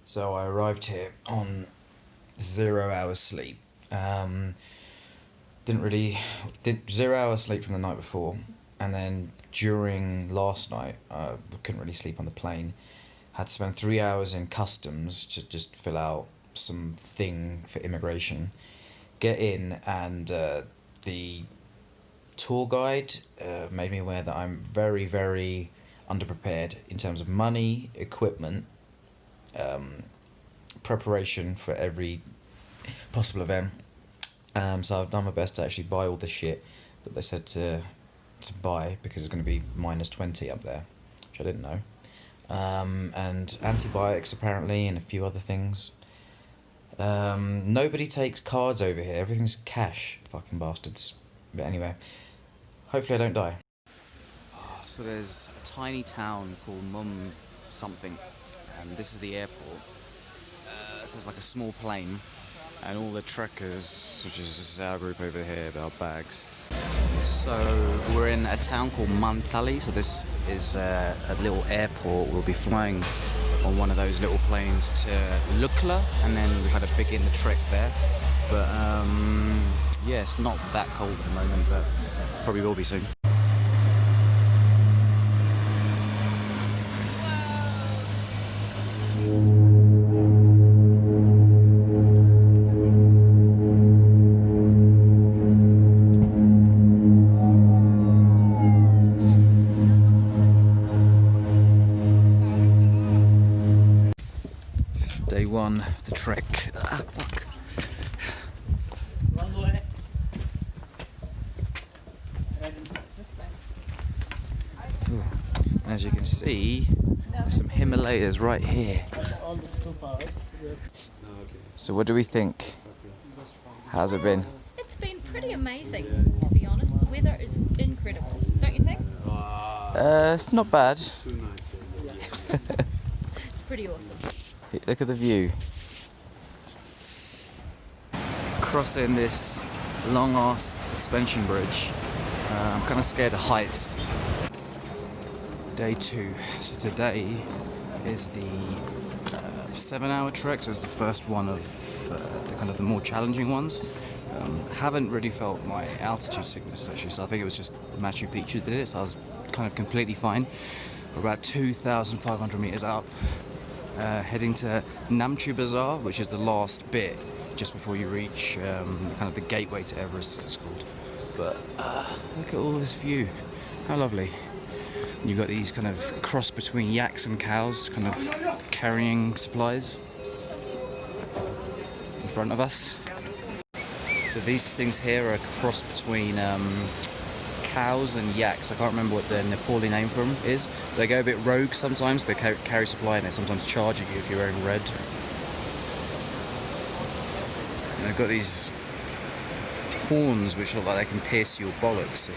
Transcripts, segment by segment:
So I arrived here on 0 hours sleep. Did 0 hours sleep from the night before, and then during last night I couldn't really sleep on the plane. Had to spend 3 hours in customs to just fill out some thing for immigration. Get in, and the tour guide made me aware that I'm very, very underprepared in terms of money, equipment, preparation for every possible event. So I've done my best to actually buy all the shit that they said to buy, because it's going to be -20 up there, which I didn't know. And antibiotics apparently, and a few other things. Nobody takes cards over here. Everything's cash, fucking bastards. But anyway, hopefully I don't die. So there's a tiny town called Mum something, and this is the airport. This is like a small plane, and all the trekkers, which is our group over here, with our bags. So we're in a town called Mantali. So this is a little airport. We'll be flying on one of those little planes to Lukla, and then we kind of begin the trek there. But yeah, it's not that cold at the moment, but probably will be soon. Day one of the trek. Ah, fuck. Ooh. As you can see, there's some Himalayas right here. So what do we think? How's it been? It's been pretty amazing, to be honest. The weather is incredible, don't you think? It's not bad. It's pretty awesome. Look at the view. Crossing this long ass suspension bridge. I'm kind of scared of heights. Day 2. So today is the 7-hour trek. So it's the first one of the more challenging ones. Haven't really felt my altitude sickness actually, so I think it was just Machu Picchu that did it. So I was kind of completely fine. We're about 2,500 meters up. Heading to Namche Bazaar, which is the last bit just before you reach kind of the gateway to Everest, it's called. But look at all this view, how lovely. And you've got these kind of cross between yaks and cows, kind of carrying supplies in front of us. So these things here are a cross between cows and yaks. I can't remember what the Nepali name for them is. They go a bit rogue sometimes. They carry supply, and they sometimes charge at you if you're wearing red. And they've got these horns which look like they can pierce your bollocks.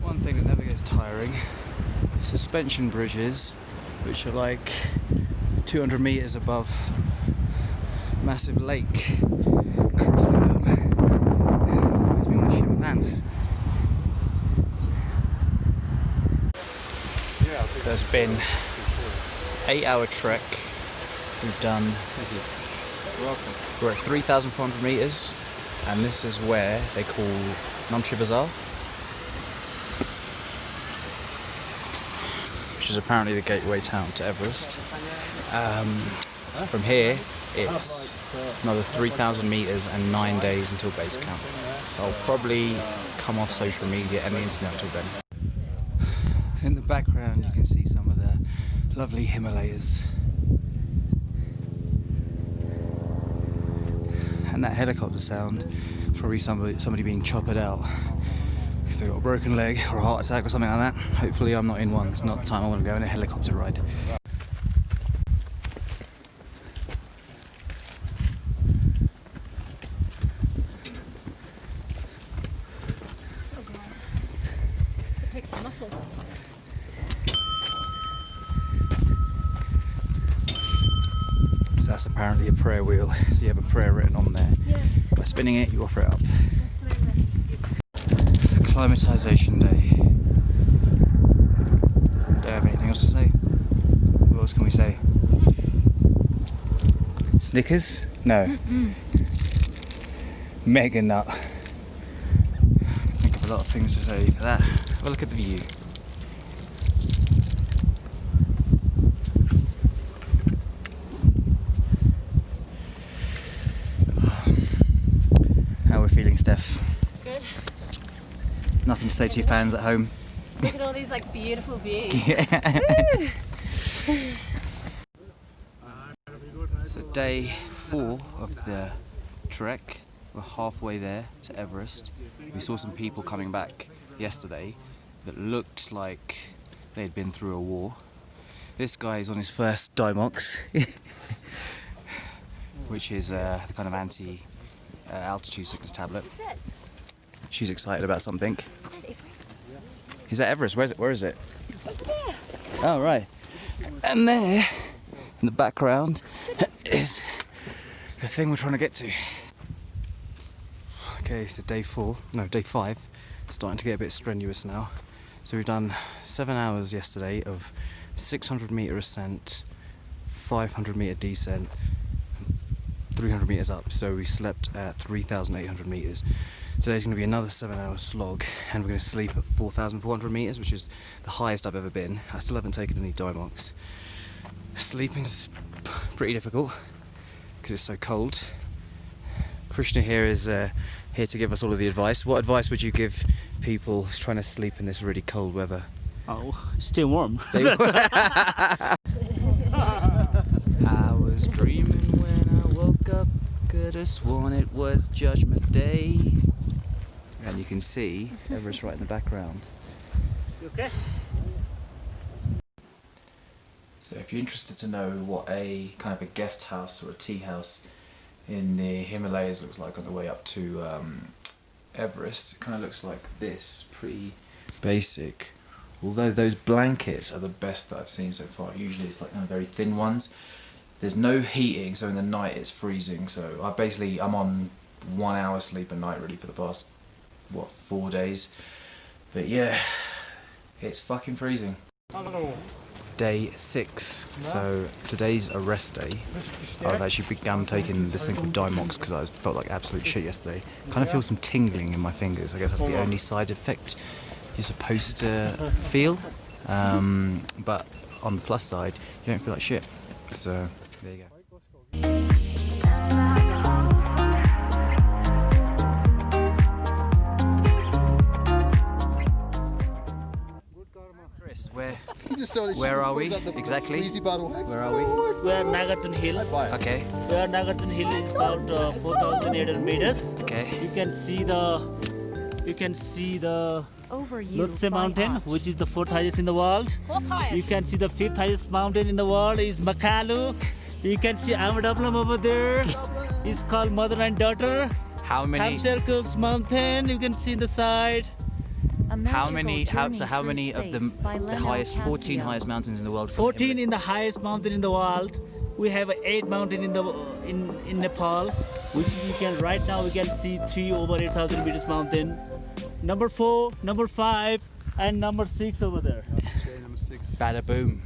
One thing that never gets tiring, suspension bridges, which are like 200 meters above massive lake. Crossing them makes me want to shit my pants. So it's been 8-hour trek. We've done. We're at 3,400 meters, and this is where they call Namche Bazaar, which is apparently the gateway town to Everest. So from here, it's another 3,000 meters and 9 days until base camp. So I'll probably come off social media and the internet until then. In the background, you can see some of the lovely Himalayas. And that helicopter sound is probably somebody being choppered out because they've got a broken leg or a heart attack or something like that. Hopefully I'm not in one. It's not the time I want to go on a helicopter ride. castle. So that's apparently a prayer wheel. So you have a prayer written on there. Yeah. By spinning it, you offer it up. Acclimatization day. Don't have anything else to say. What else can we say? Snickers? No. Mega nut. I think of a lot of things to say for that. Have a look at the view. How are we feeling, Steph? Good. Nothing to say to your fans at home? Look at all these like beautiful views. Yeah. So day 4 of the trek. We're halfway there to Everest. We saw some people coming back yesterday that looked like they'd been through a war. This guy is on his first Diamox, which is the kind of anti-altitude sickness tablet. Is it? She's excited about something. Is that Everest? Is that Everest? Where is it? Over there. Oh, right. And there, in the background, is the thing we're trying to get to. Okay, so day 5. Starting to get a bit strenuous now. So we've done 7 hours yesterday of 600 metre ascent, 500 metre descent, 300 metres up. So we slept at 3,800 metres. Today's going to be another 7-hour slog, and we're going to sleep at 4,400 metres, which is the highest I've ever been. I still haven't taken any Diamox. Sleeping's pretty difficult because it's so cold. Krishna here is here to give us all of the advice. What advice would you give people trying to sleep in this really cold weather? Oh, stay warm. Stay warm. I was dreaming when I woke up, could have sworn it was Judgment Day. And you can see Everest right in the background. You okay? So if you're interested to know what a kind of a guest house or a tea house in the Himalayas looks like on the way up to Everest, it kind of looks like this, pretty basic. Although those blankets are the best that I've seen so far. Usually it's like kind of very thin ones. There's no heating, so in the night it's freezing. So I'm on 1 hour sleep a night really for the past 4 days. But yeah, it's fucking freezing. Day 6, so today's a rest day. I've actually begun taking this thing called Diamox because I felt like absolute shit yesterday. Kind of feel some tingling in my fingers. I guess that's the only side effect you're supposed to feel. But on the plus side, you don't feel like shit. So there you go. Chris, where are we exactly? Where are we? We are Nagarjuna Hill. Okay. Where Nagarjuna Hill is about 4,800 meters. Okay. You can see the Over you. Lhotse mountain, which is the 4th highest in the world. Fourth highest. You can see the 5th highest mountain in the world is Makalu. You can see Amadablam over there. It's called Mother and Daughter. How many? Circles mountain. You can see the side. How many of the highest 14 highest mountains in the world? 14 in the highest mountain in the world. We have 8 mountain in Nepal, which you can right now we can see 3 over 8,000 meters mountain. Number 4, number 5, and number 6 over there. Bada boom.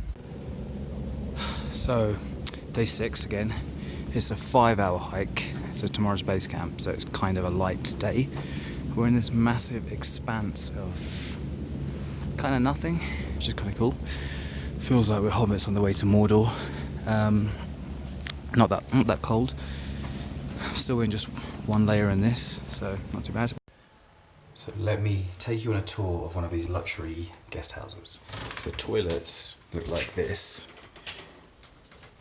So, day 6 again. It's a 5-hour hike. So tomorrow's base camp. So it's kind of a light day. We're in this massive expanse of kind of nothing, which is kind of cool. Feels like we're hobbits on the way to Mordor. Not that cold. Still in just one layer in this, so not too bad. So let me take you on a tour of one of these luxury guest houses. So the toilets look like this.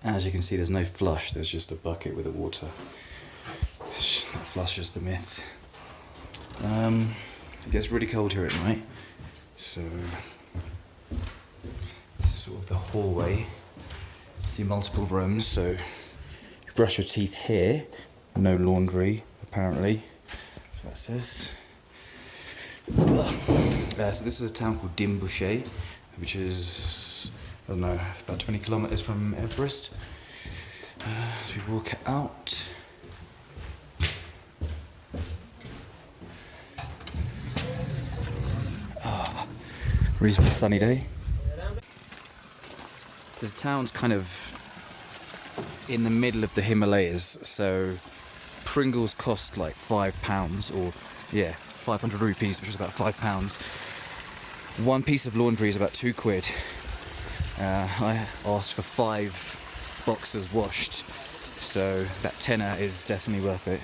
As you can see, there's no flush. There's just a bucket with the water. That flush is just a myth. It gets really cold here at night, so this is sort of the hallway. See multiple rooms, so you brush your teeth here, no laundry apparently, that says. So this is a town called Dingboche, which is, I don't know, about 20 kilometers from Everest. So we walk out. Reasonably sunny day. So the town's kind of in the middle of the Himalayas, so Pringles cost like £5, or yeah, 500 rupees, which is about £5. One piece of laundry is about £2. I asked for 5 boxes washed, so that tenner is definitely worth it.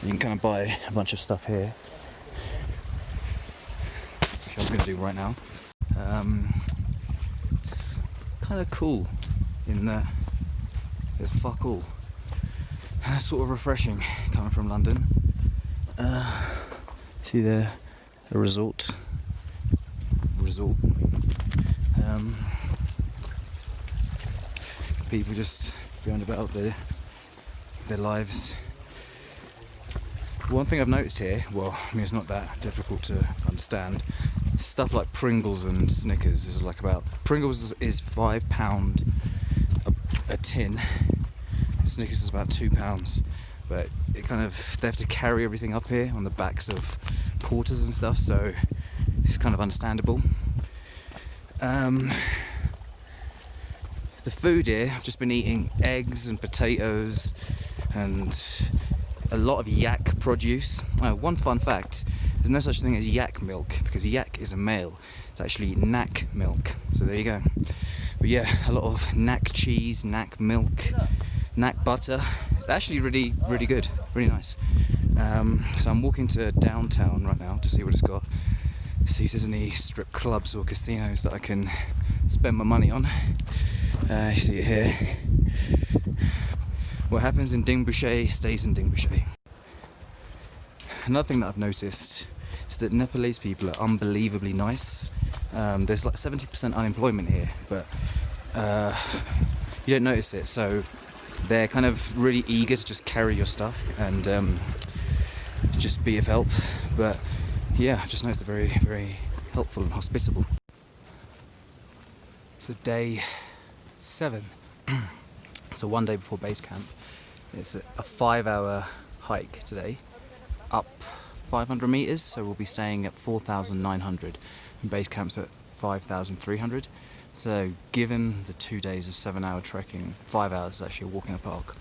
You can kind of buy a bunch of stuff here, which I'm going to do right now. It's kind of cool in that there's fuck all. That's sort of refreshing coming from London. See the resort. People just going about their lives. One thing I've noticed here, well, I mean it's not that difficult to understand. Stuff like Pringles and Snickers is like about, Pringles is £5 a tin. Snickers is about £2, but it kind of, they have to carry everything up here on the backs of porters and stuff, so it's kind of understandable. The food here, I've just been eating eggs and potatoes and a lot of yak produce. One fun fact, there's no such thing as yak milk, because yak is a male. It's actually knack milk, so there you go. But yeah, a lot of knack cheese, knack milk, knack butter. It's actually really, really good, really nice. So I'm walking to downtown right now to see what it's got. See if there's any strip clubs or casinos that I can spend my money on. You see it here. What happens in Dingboche stays in Dingboche. Another thing that I've noticed is that Nepalese people are unbelievably nice. There's like 70% unemployment here, but you don't notice it, so they're kind of really eager to just carry your stuff and just be of help. But yeah, I've just noticed they're very, very helpful and hospitable. So day 7, so one day before base camp. It's a 5-hour hike today, up 500 meters, so we'll be staying at 4,900 and base camp's at 5,300. So given the 2 days of 7-hour trekking, 5 hours is actually a walk in the park.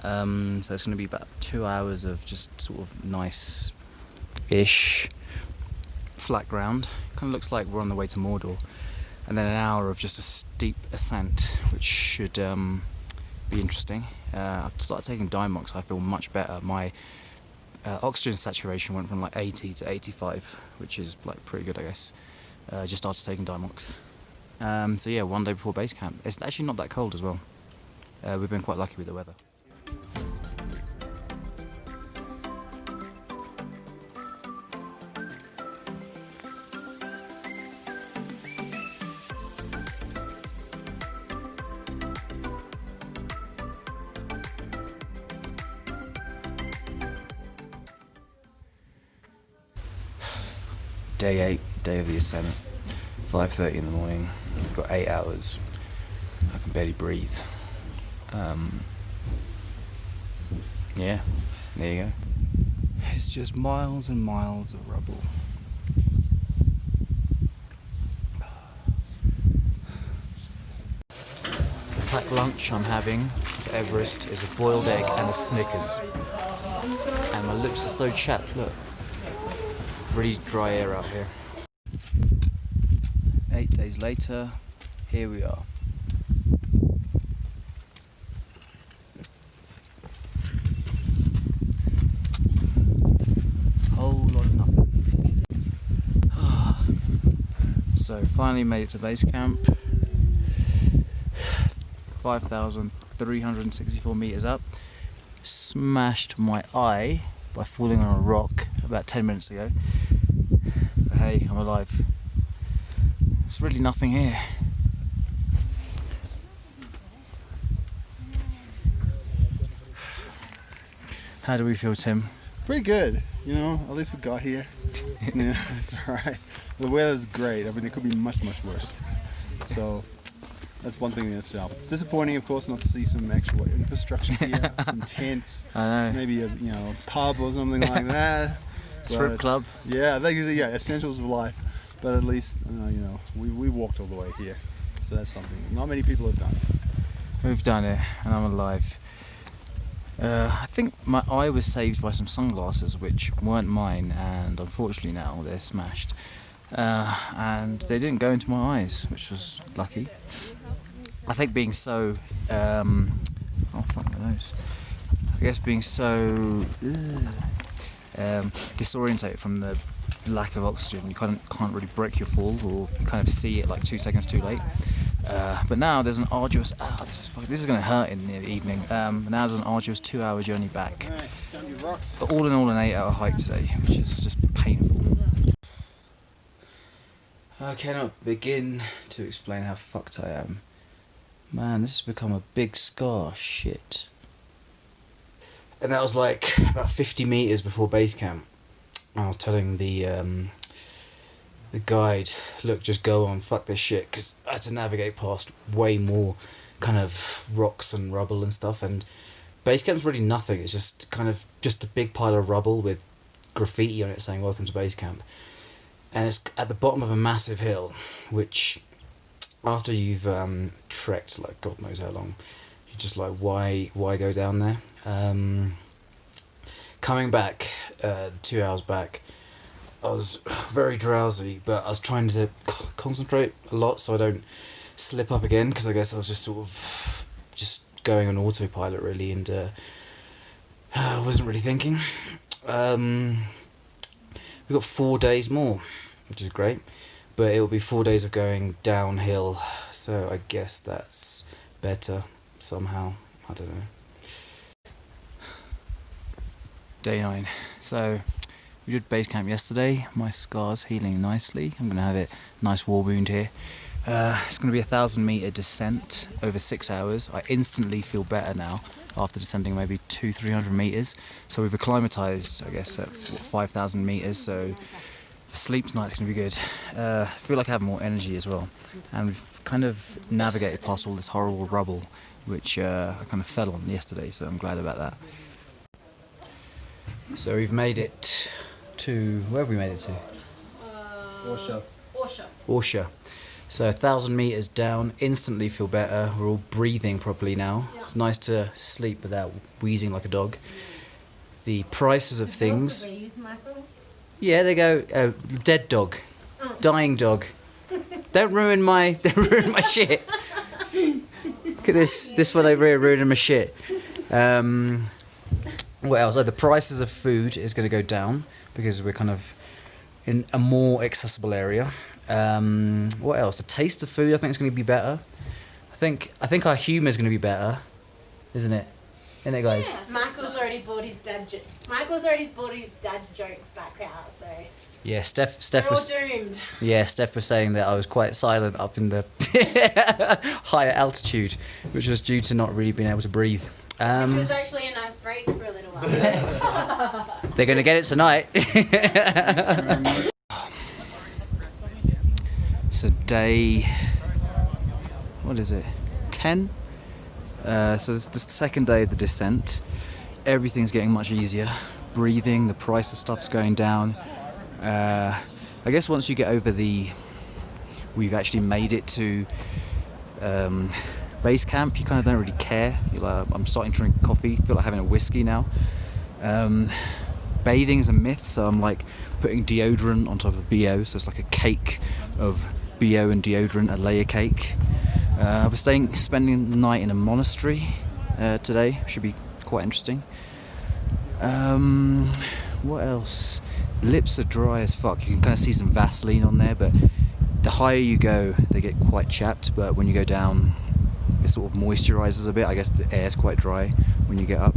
So it's going to be about 2 hours of just sort of nice-ish flat ground. Kind of looks like we're on the way to Mordor. And then an hour of just a steep ascent, which should be interesting. I've started taking Diamox, I feel much better. My oxygen saturation went from like 80 to 85, which is like pretty good, I guess, just after taking Diamox. So yeah, one day before base camp. It's actually not that cold as well. We've been quite lucky with the weather. Day 8, day of the ascent, 5:30 in the morning. We've got 8 hours. I can barely breathe. Yeah, there you go. It's just miles and miles of rubble. The packed lunch I'm having at Everest is a boiled egg and a Snickers. And my lips are so chapped, look. Really dry air out here. 8 days later, here we are. Whole lot of nothing. So finally made it to base camp. 5,364 meters up. Smashed my eye by falling on a rock about 10 minutes ago. But hey, I'm alive. There's really nothing here. How do we feel, Tim? Pretty good, you know, at least we got here. Yeah, it's alright. The weather's great. I mean, it could be much, much worse. So, that's one thing in itself. It's disappointing, of course, not to see some actual infrastructure here, some tents, I know. maybe a pub or something like that. Strip But, club. Yeah, essentials of life. But at least, we walked all the way here. So that's something not many people have done. We've done it, and I'm alive. I think my eye was saved by some sunglasses which weren't mine, and unfortunately now they're smashed. And they didn't go into my eyes, which was lucky. I think being so, oh fuck my nose. I guess being so disorientated from the lack of oxygen, you can't really break your fall, or you kind of see it like 2 seconds too late. But now there's an arduous, this is going to hurt in the evening. Now there's an arduous 2-hour journey back. But all in all, an 8-hour hike today, which is just painful. I cannot begin to explain how fucked I am. Man, this has become a big scar, shit. And that was like about 50 meters before base camp. I was telling the guide, look, just go on, fuck this shit, because I had to navigate past way more kind of rocks and rubble and stuff, and base camp's really nothing. It's just kind of just a big pile of rubble with graffiti on it saying welcome to base camp, and it's at the bottom of a massive hill, which after you've trekked like God knows how long, you're just like, why go down there? Coming back 2 hours back, I was very drowsy, but I was trying to concentrate a lot so I don't slip up again, because I guess I was just sort of just going on autopilot really, and I wasn't really thinking. We've got 4 days more, which is great, but it will be 4 days of going downhill, so I guess that's better somehow. I don't know. Day 9. So we did base camp yesterday. My scar's healing nicely. I'm going to have a nice war wound here. It's going to be a 1,000 meter descent over 6 hours. I instantly feel better now after descending maybe 200-300 meters. So we've acclimatized, I guess, at 5,000 meters. So the sleep tonight's going to be good. I feel like I have more energy as well. And we've kind of navigated past all this horrible rubble, which I kind of fell on yesterday. So I'm glad about that. So we've made it to, where have we made it to? Orsha. So 1,000 meters down, instantly feel better. We're all breathing properly now. Yeah. It's nice to sleep without wheezing like a dog. The prices of things. Yeah, they go. Dead dog, dying dog. Don't ruin my shit. Look at this one over here ruining my shit. What else? Oh, the prices of food is going to go down because we're kind of in a more accessible area. What else? The taste of food, I think, is going to be better. I think our humour is going to be better, isn't it? Isn't it, guys? Yeah. Michael's already bought his dad's jokes back out, so. Yeah, Steph we're was. all doomed. Yeah, Steph was saying that I was quite silent up in the higher altitude, which was due to not really being able to breathe. Which was actually a nice break for a little while. They're going to get it tonight. So day, what is it, 10? So it's the second day of the descent. Everything's getting much easier. Breathing, the price of stuff's going down. I guess once you get over we've actually made it to base camp, you kind of don't really care. You're like, I'm starting to drink coffee, feel like having a whiskey now. Bathing is a myth, so I'm like putting deodorant on top of BO, so it's like a cake of BO and deodorant, a layer cake. We're spending the night in a monastery today, should be quite interesting. What else? Lips are dry as fuck. You can kind of see some Vaseline on there, but the higher you go, they get quite chapped, but when you go down, it sort of moisturizes a bit. I guess the air's quite dry when you get up.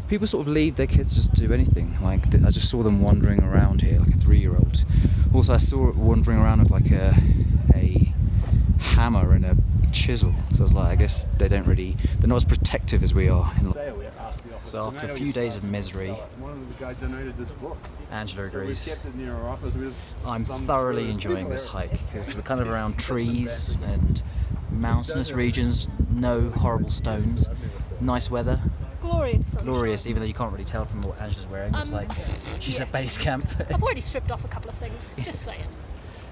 People sort of leave their kids just to do anything. Like, I just saw them wandering around here like a 3-year-old. Also, I saw it wandering around with like a hammer and a chisel. So I was like, I guess they're not as protective as we are. Stay away past the So after a few days of misery, One of the guy donated this book. Angela So we agrees. kept it near our office. I'm thoroughly enjoying this hike because we're kind of around trees and mountainous regions, no horrible stones, nice weather, Glorious sunshine. glorious, even though you can't really tell from what Angela's wearing. It's like she's yeah. at base camp. I've already stripped off a couple of things, just saying.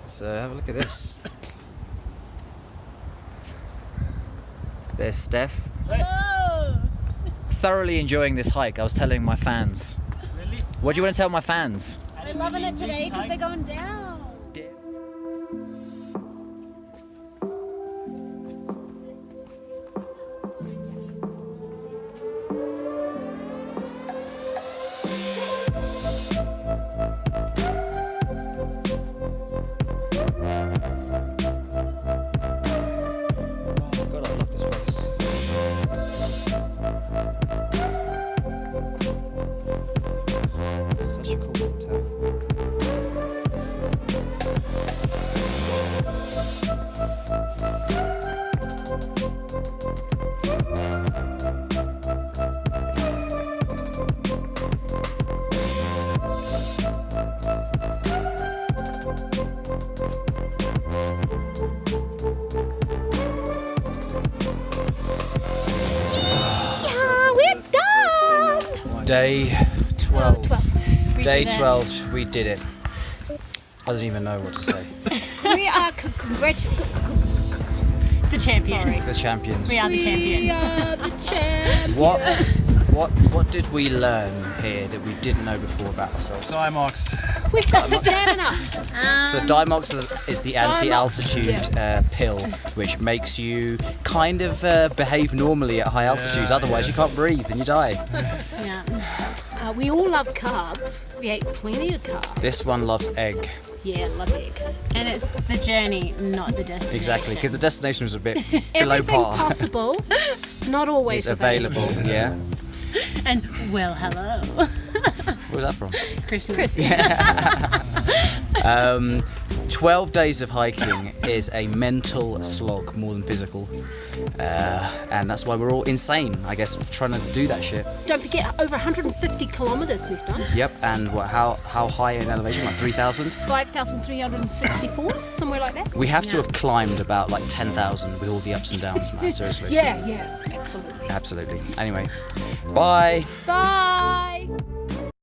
So have a look at this. There's Steph. Thoroughly enjoying this hike. I was telling my fans. Really? What do you want to tell my fans? They're loving it today because they're going down. God, I love this place. Such a cool hotel. We're done! Day 12. 12. We Day did it. 12, we did it. I don't even know what to say. We are The champions. The champions. We are the We champions. are the champions. What did we learn here that we didn't know before about ourselves? Diamox. We've got stamina. So Diamox is the anti-altitude pill, which makes you kind of behave normally at high altitudes. Otherwise, you can't breathe and you die. Yeah. We all love carbs. We ate plenty of carbs. This one loves egg. Yeah, love egg. And it's the journey, not the destination. Exactly, because the destination was a bit below Everything par. possible, not always It's available. Yeah. And, well, hello. Where's that from? Krishna. 12 days of hiking is a mental slog more than physical. And that's why we're all insane, I guess, for trying to do that shit. Don't forget, over 150 kilometres we've done. Yep, and how high in elevation? Like 3,000? 5,364, somewhere like that. We have to have climbed about like 10,000 with all the ups and downs, man, seriously. Yeah, absolutely. Absolutely. Anyway, bye. Bye.